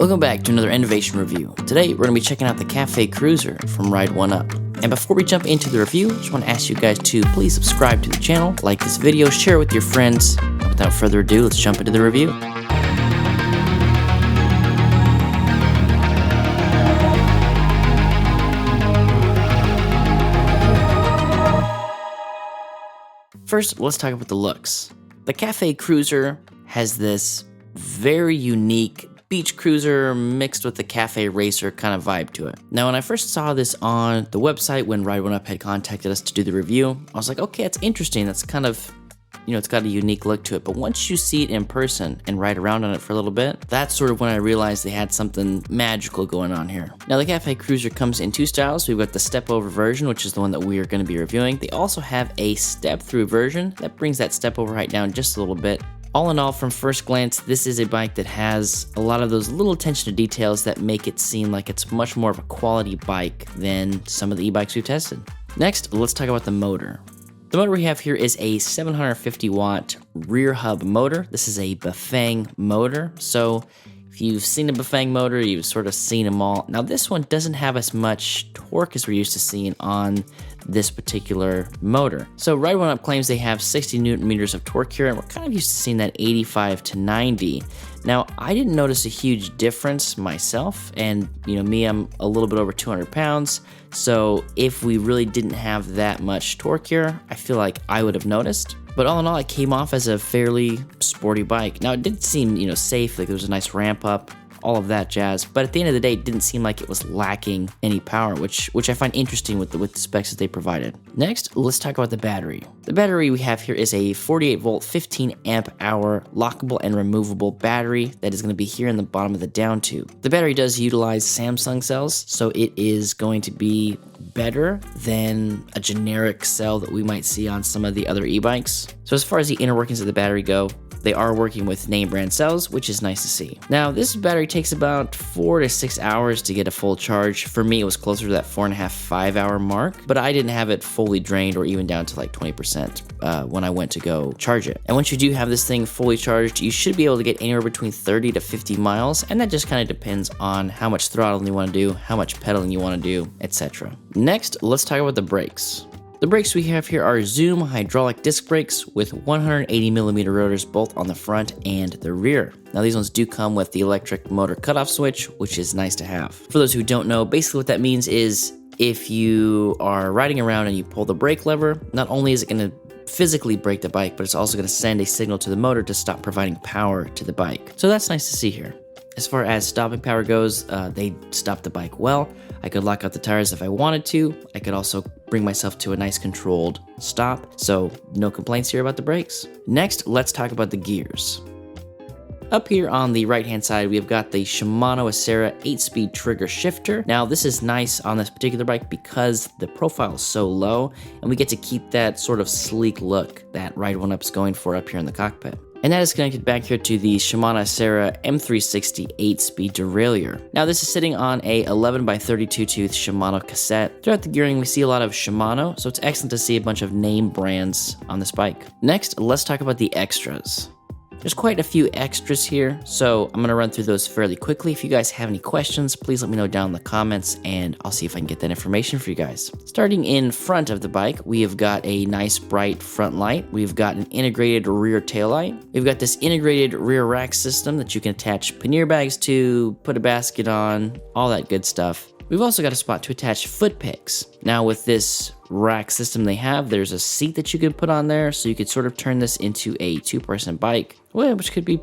Welcome back to another innovation review. Today we're going to be checking out the Cafe Cruiser from Ride1Up. And before we jump into the review, I just want to ask you guys to please subscribe to the channel, like this video, share it with your friends. And without further ado, let's jump into the review. First, let's talk about the looks. The Cafe Cruiser has this very unique beach cruiser mixed with the cafe racer kind of vibe to it. Now, when I first saw this on the website when Ride1Up had contacted us to do the review, I was like, okay, it's interesting. That's kind of, it's got a unique look to it. But once you see it in person and ride around on it for a little bit, that's sort of when I realized they had something magical going on here. Now, the Cafe Cruiser comes in two styles. We've got the step-over version, which is the one that we are going to be reviewing. They also have a step-through version that brings that step-over height down just a little bit. All in all, from first glance, this is a bike that has a lot of those little attention to details that make it seem like it's much more of a quality bike than some of the e-bikes we've tested. Next, let's talk about the motor. The motor we have here is a 750 watt rear hub motor. This is a Bafang motor. So if you've seen a Bafang motor, you've sort of seen them all. Now this one doesn't have as much torque as we're used to seeing on this particular motor. So Ride1Up claims they have 60 Newton meters of torque here, and we're kind of used to seeing that 85 to 90. Now, I didn't notice a huge difference myself, and me, I'm a little bit over 200 pounds, so if we really didn't have that much torque here, I feel like I would have noticed. But all in all, it came off as a fairly sporty bike. Now, it did seem, safe, like there was a nice ramp up, all of that jazz, but at the end of the day, it didn't seem like it was lacking any power, which I find interesting with the specs that they provided. Next, let's talk about the battery. The battery we have here is a 48 volt, 15 amp hour lockable and removable battery that is going to be here in the bottom of the down tube. The battery does utilize Samsung cells, so it is going to be better than a generic cell that we might see on some of the other e-bikes. So as far as the inner workings of the battery go, they are working with name brand cells, which is nice to see. Now, this battery takes about 4 to 6 hours to get a full charge. For me, it was closer to that 4.5, 5 hour mark, but I didn't have it fully drained or even down to like 20% when I went to go charge it. And once you do have this thing fully charged, you should be able to get anywhere between 30 to 50 miles, and that just kind of depends on how much throttling you want to do, how much pedaling you want to do, etc. Next, let's talk about the brakes. The brakes we have here are Zoom hydraulic disc brakes with 180mm rotors both on the front and the rear. Now these ones do come with the electric motor cutoff switch, which is nice to have. For those who don't know, basically what that means is if you are riding around and you pull the brake lever, not only is it going to physically brake the bike, but it's also going to send a signal to the motor to stop providing power to the bike. So that's nice to see here. As far as stopping power goes, they stop the bike well. I could lock out the tires if I wanted to. I could also bring myself to a nice controlled stop. So no complaints here about the brakes. Next, let's talk about the gears. Up here on the right hand side, we've got the Shimano Acera 8-speed trigger shifter. Now this is nice on this particular bike because the profile is so low and we get to keep that sort of sleek look that Ride1Up's going for up here in the cockpit. And that is connected back here to the Shimano Acera M360 8-speed derailleur. Now this is sitting on a 11x32 tooth Shimano cassette. Throughout the gearing we see a lot of Shimano, so it's excellent to see a bunch of name brands on this bike. Next, let's talk about the extras. There's quite a few extras here, so I'm going to run through those fairly quickly. If you guys have any questions, please let me know down in the comments, and I'll see if I can get that information for you guys. Starting in front of the bike, we have got a nice bright front light. We've got an integrated rear taillight. We've got this integrated rear rack system that you can attach pannier bags to, put a basket on, all that good stuff. We've also got a spot to attach foot pegs. Now with this rack system they have, there's a seat that you can put on there, so you could sort of turn this into a two-person bike, which could be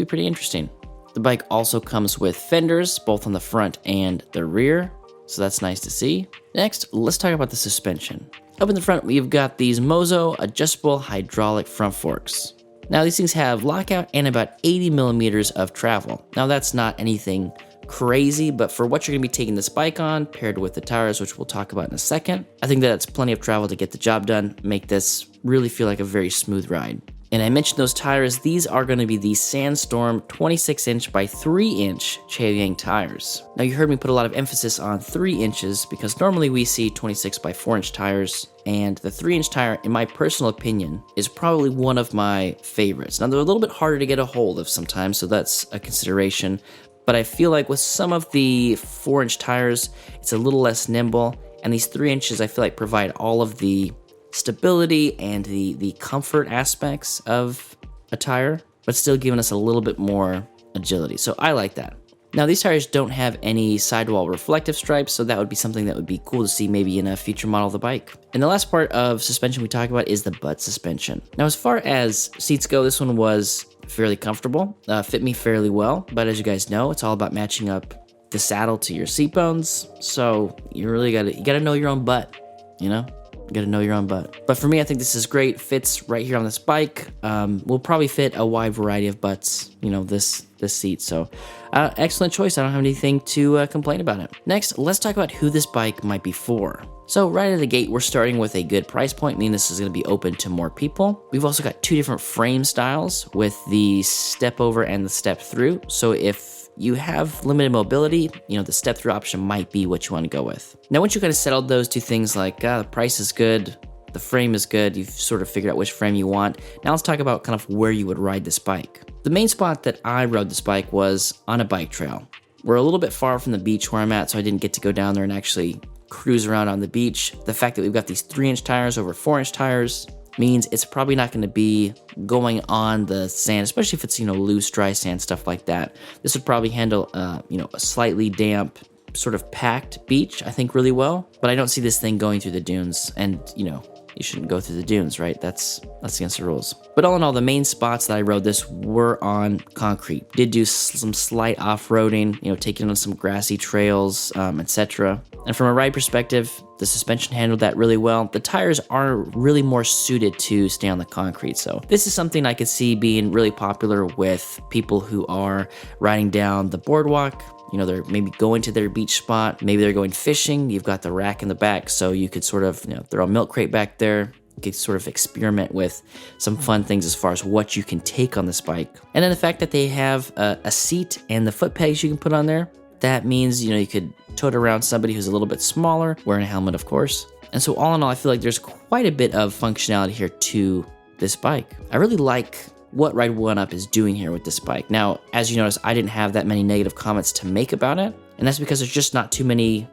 pretty interesting. The bike also comes with fenders, both on the front and the rear, so that's nice to see. Next, let's talk about the suspension. Up in the front, we've got these Mozo adjustable hydraulic front forks. Now these things have lockout and about 80mm of travel. Now that's not anything crazy, but for what you're going to be taking this bike on, paired with the tires, which we'll talk about in a second, I think that's plenty of travel to get the job done, make this really feel like a very smooth ride. And I mentioned those tires, these are going to be the Sandstorm 26-inch by 3-inch Chaoyang tires. Now you heard me put a lot of emphasis on 3 inches because normally we see 26 by 4-inch tires, and the 3-inch tire, in my personal opinion, is probably one of my favorites. Now they're a little bit harder to get a hold of sometimes, so that's a consideration. but I feel like with some of the 4-inch tires, it's a little less nimble, and these 3 inches I feel like provide all of the stability and the comfort aspects of a tire, but still giving us a little bit more agility. So I like that. Now these tires don't have any sidewall reflective stripes, so that would be something that would be cool to see maybe in a future model of the bike. And the last part of suspension we talk about is the butt suspension. Now as far as seats go, this one was fairly comfortable, fit me fairly well, but as you guys know, it's all about matching up the saddle to your seat bones, so you really gotta know your own butt, you know? You gotta know your own butt. But for me, I think this is great. Fits right here on this bike. Will probably fit a wide variety of butts, you know, this seat. So excellent choice. I don't have anything to complain about it. Next, let's talk about who this bike might be for. So right out of the gate, we're starting with a good price point, meaning this is gonna be open to more people. We've also got 2 different frame styles with the step over and the step through. So if you have limited mobility, you know, the step through option might be what you want to go with. Now, once you kind of settled those 2 things, like the price is good, the frame is good, you've sort of figured out which frame you want. Now let's talk about kind of where you would ride this bike. The main spot that I rode this bike was on a bike trail. We're a little bit far from the beach where I'm at, so I didn't get to go down there and actually cruise around on the beach. The fact that we've got these 3-inch tires over 4-inch tires means it's probably not going to be going on the sand, especially if it's, you know, loose, dry sand, stuff like that. This would probably handle, you know, a slightly damp, sort of packed beach, I think, really well. But I don't see this thing going through the dunes, and, you know, you shouldn't go through the dunes, right? That's against the rules. But all in all, the main spots that I rode this were on concrete. Did do some slight off-roading, you know, taking on some grassy trails, etc. And from a ride perspective, the suspension handled that really well. The tires are really more suited to stay on the concrete. So this is something I could see being really popular with people who are riding down the boardwalk. You know, they're maybe going to their beach spot. Maybe they're going fishing. You've got the rack in the back, so you could sort of, you know, throw a milk crate back there. You could sort of experiment with some fun things as far as what you can take on this bike. And then the fact that they have a seat and the foot pegs you can put on there, that means, you know, you could tote around somebody who's a little bit smaller, wearing a helmet, of course. And so all in all, I feel like there's quite a bit of functionality here to this bike. I really like what Ride1Up is doing here with this bike. Now, as you notice, I didn't have that many negative comments to make about it, and that's because there's just not too many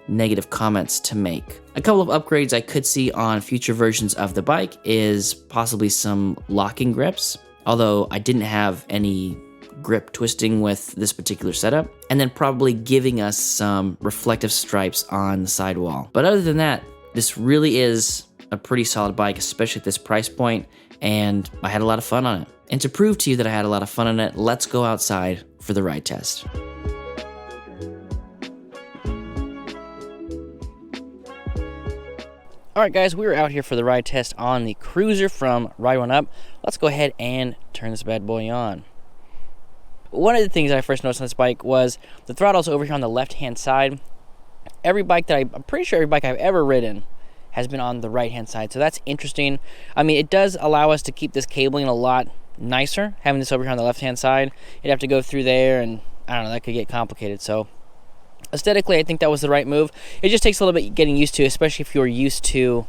negative comments to make. A couple of upgrades I could see on future versions of the bike is possibly some locking grips, although I didn't have any grip twisting with this particular setup, and then probably giving us some reflective stripes on the sidewall. But other than that, this really is a pretty solid bike, especially at this price point, and I had a lot of fun on it. And to prove to you that I had a lot of fun on it, let's go outside for the ride test. Alright guys, we were out here for the ride test on the Cruiser from Ride1Up. Let's go ahead and turn this bad boy on. One of the things I first noticed on this bike was the throttle's over here on the left-hand side. I'm pretty sure every bike I've ever ridden has been on the right-hand side, so that's interesting. I mean, it does allow us to keep this cabling a lot nicer, having this over here on the left-hand side. You'd have to go through there, and I don't know, that could get complicated. So aesthetically, I think that was the right move. It just takes a little bit getting used to, especially if you're used to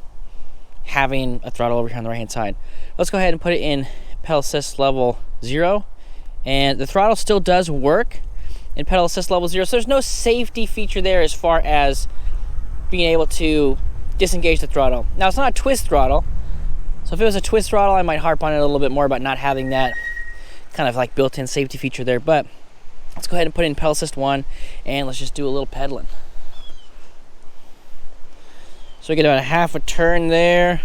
having a throttle over here on the right-hand side. Let's go ahead and put it in pedal assist level 0. And the throttle still does work in pedal assist level 0, so there's no safety feature there as far as being able to disengage the throttle. Now, it's not a twist throttle, so if it was a twist throttle, I might harp on it a little bit more about not having that kind of like built-in safety feature there. But let's go ahead and put in pedal assist 1, and let's just do a little pedaling. So we get about a half a turn there,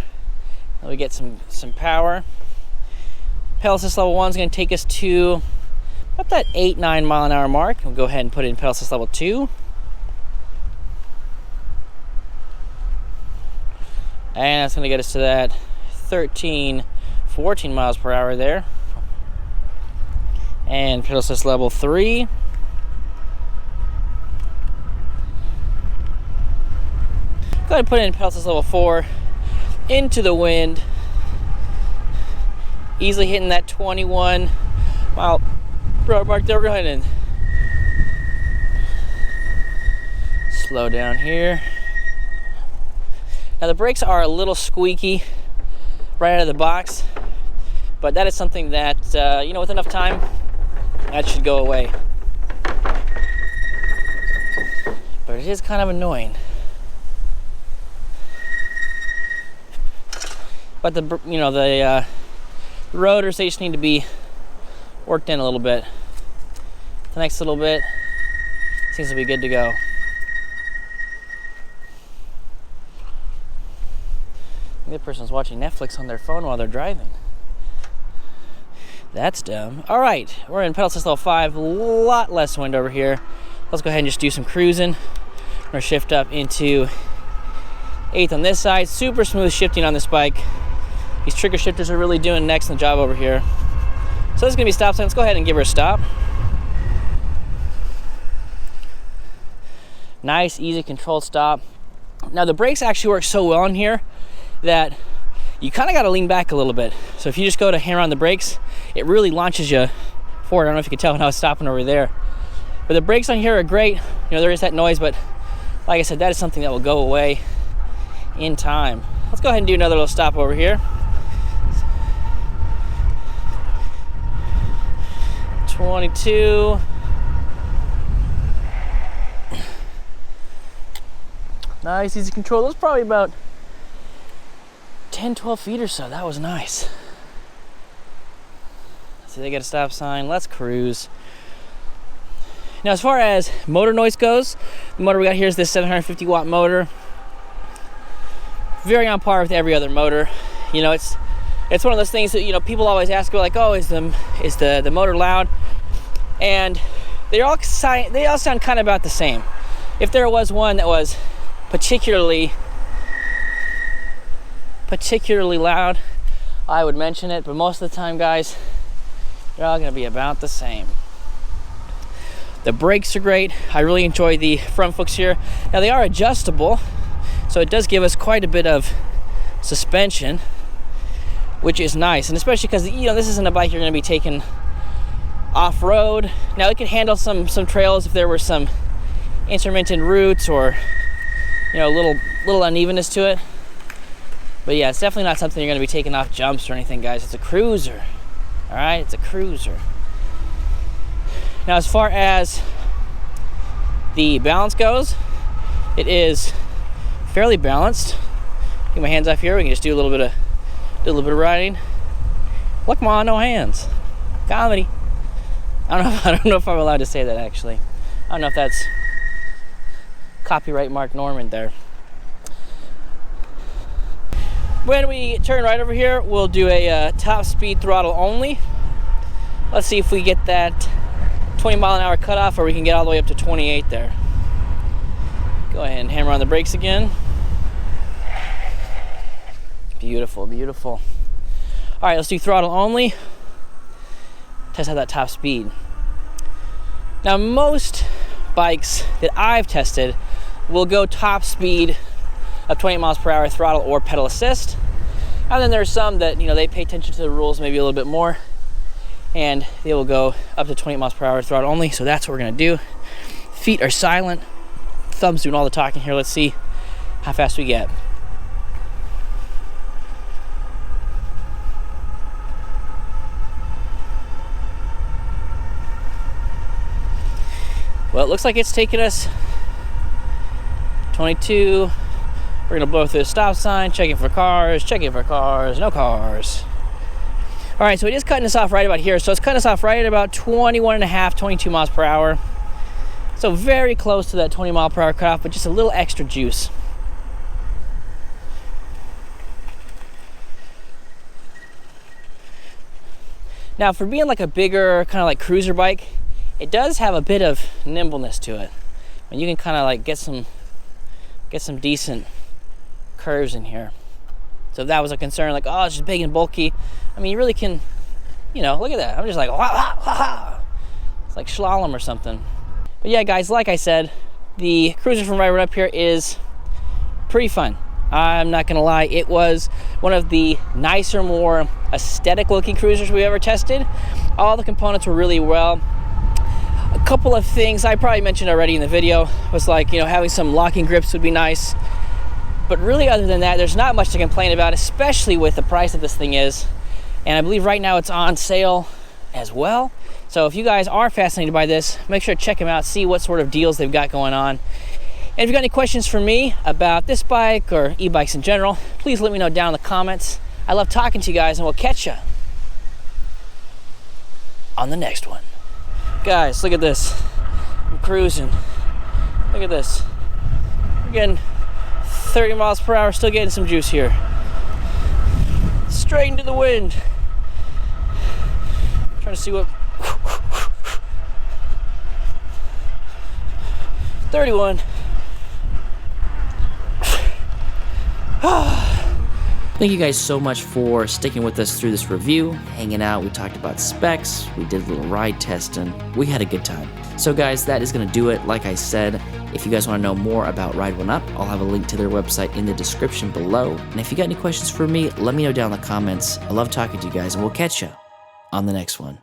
and we get some power. Pedal assist level 1 is going to take us to about that 8-9 mile an hour mark. We'll go ahead and put it in pedal assist level 2. And that's going to get us to that 13-14 miles per hour there. And pedal assist level 3. Go ahead and put it in pedal assist level 4 into the wind. Easily hitting that 21 mile per hour mark there. We're going to go ahead and slow down here. Now the brakes are a little squeaky right out of the box, but that is something that, you know, with enough time, that should go away. is kind of annoying. But the rotors, they just need to be worked in a little bit. The next little bit seems to be good to go. The other person's watching Netflix on their phone while they're driving. That's dumb. All right, we're in pedal assist level 5, a lot less wind over here. Let's go ahead and just do some cruising. We're gonna shift up into 8th on this side. Super smooth shifting on this bike. These trigger shifters are really doing an excellent job over here. So this is gonna be stop sign. Let's go ahead and give her a stop. Nice, easy, controlled stop. Now the brakes actually work so well in here that you kind of got to lean back a little bit. So if you just go to hammer on the brakes, it really launches you forward. I don't know if you could tell when I was stopping over there. But the brakes on here are great. You know, there is that noise, but like I said, that is something that will go away in time. Let's go ahead and do another little stop over here. 22. Nice, easy control. That was probably about 10, 12 feet or so. That was nice. So they get a stop sign. Let's cruise. Now, as far as motor noise goes, the motor we got here is this 750 watt motor. Very on par with every other motor. You know, it's one of those things that, you know, people always ask about, like, oh, is the motor loud? And they all sound kind of about the same. If there was one that was particularly loud, I would mention it, but most of the time, guys, they're all going to be about the same. The brakes are great. I really enjoy the front forks here. Now they are adjustable, so it does give us quite a bit of suspension, which is nice, and especially because, you know, this isn't a bike you're going to be taking off-road. Now it can handle some trails if there were some intermittent routes or, you know, a little unevenness to it. But yeah, it's definitely not something you're going to be taking off jumps or anything, guys. It's a cruiser. All right, it's a cruiser. Now, as far as the balance goes, it is fairly balanced. Get my hands off here. We can just do a little bit of riding. Look, ma, no hands. Comedy. I don't know if I'm allowed to say that, actually. I don't know if that's copyright Mark Norman there. When we turn right over here, we'll do a top speed throttle only. Let's see if we get that 20 mile an hour cutoff, or we can get all the way up to 28 there. Go ahead and hammer on the brakes again. Beautiful, beautiful. All right, let's do throttle only. Test out that top speed. Now, most bikes that I've tested will go top speed of 20 miles per hour throttle or pedal assist. And then there's some that, you know, they pay attention to the rules maybe a little bit more, and they will go up to 20 miles per hour throttle only. So that's what we're gonna do. Feet are silent, thumbs doing all the talking here. Let's see how fast we get. Well, it looks like it's taking us 22. We're gonna blow through the stop sign, checking for cars, no cars. All right, so it is cutting us off right about here. So it's cutting us off right at about 21 and a half, 22 miles per hour. So very close to that 20 mile per hour cutoff, but just a little extra juice. Now, for being like a bigger kind of like cruiser bike, it does have a bit of nimbleness to it. And you can kind of like get some decent curves in here. So if that was a concern, like, oh, it's just big and bulky, I mean, you really can, you know, look at that. I'm just like, wah, wah, wah. It's like slalom or something. But yeah, guys, like I said, the cruiser from Ride1Up here is pretty fun. I'm not gonna lie, it was one of the nicer, more aesthetic looking cruisers we ever tested. All the components were really well. A couple of things I probably mentioned already in the video was, like, you know, having some locking grips would be nice. But really, other than that, there's not much to complain about, especially with the price that this thing is. And I believe right now it's on sale as well. So if you guys are fascinated by this, make sure to check them out, see what sort of deals they've got going on. And if you've got any questions for me about this bike or e-bikes in general, please let me know down in the comments. I love talking to you guys, and we'll catch you on the next one. Guys, look at this. I'm cruising. Look at this. We're getting 30 miles per hour, still getting some juice here. Straight into the wind. Trying to see what... 31. Thank you guys so much for sticking with us through this review, hanging out. We talked about specs, we did a little ride testing, we had a good time. So guys, that is going to do it. Like I said, if you guys want to know more about Ride1Up, I'll have a link to their website in the description below. And if you got any questions for me, let me know down in the comments. I love talking to you guys, and we'll catch you on the next one.